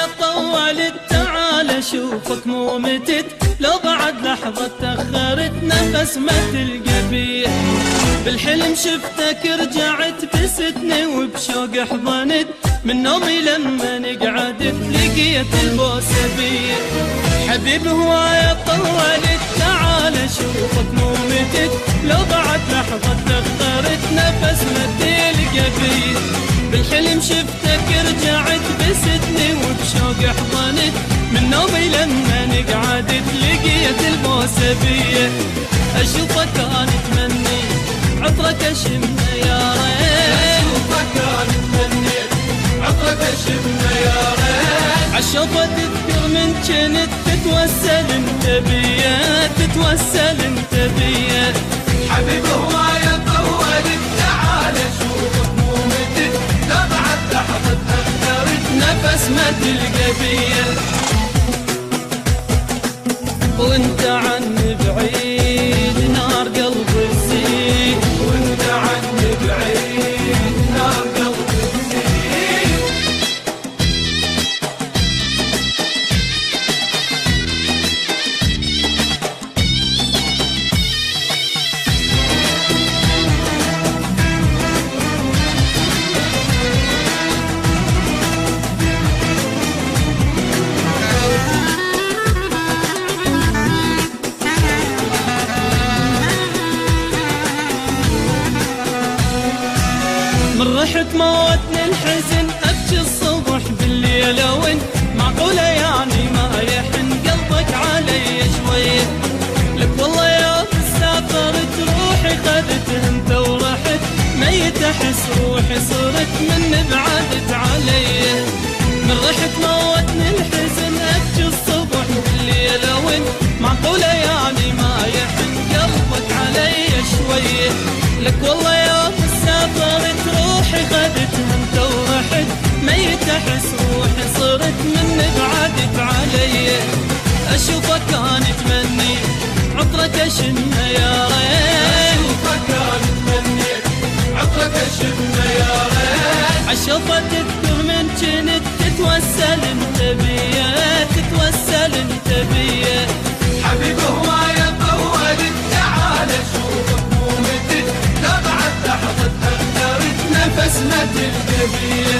هواية طولت تعال اشوفك مو متت، لو بعد لحظة تأخرت نفس ما تلقى بيه. بالحلم شفتك رجعت بستني وبشوق حضنت، من نومي لما قعدت لقيت البوسة بيه. حبيب هواية طولت تعال اشوفك مو متت، لو بعد لحظة تأخرت نفس ما تلقى بيه. بالحلم شفتك رجعت بستني وبشوق حضنت، من نومي لما قعدت لقيت البوسة بيه. اشوفك انا اتمني عطرك اشمه يا ريت، اشوفك انا اتمني عطرك اشمه يا ريت. عالشوفة تذكر من جنت تتوسل انت بيه، تتوسل انت بيه. حبيب هواية طولت تعال اشوفك مو متت، لا بعد لحظة تأخرت نفس ما تلقى بيه. وانت عني بعيد نار قلبي تزيد، وانت عني بعيد نار قلبي تزيد. من رحت موتني الحزن ابكي الصبح بالليل وانت معقولة يعني ما يحن قلبك علي شوية. لك والله يا سافرت روحي خذت انت ورحت، ميت احس روحي صرت من بعدت علي. من رحت موتني الحزن ابكي الصبح بالليل وانت معقولة يعني ما يحن قلبك علي شوية. لك والله يا سافرت روحي خذتها انت ورحت، ميت احس روحي صرت من بعدت علي. اشوفك انا اتمني عطرك اشمه يا ريت، اشوفك انا اتمني عطرك اشمه يا ريت. عالشوفة تذكر من جنت تتوسل انت بيه، تتوسل انت بيه. حبيب هواية طولت تعال اشوفك مو متت، لا بعد لحظة تأخرت نفس ما تلقى بيه.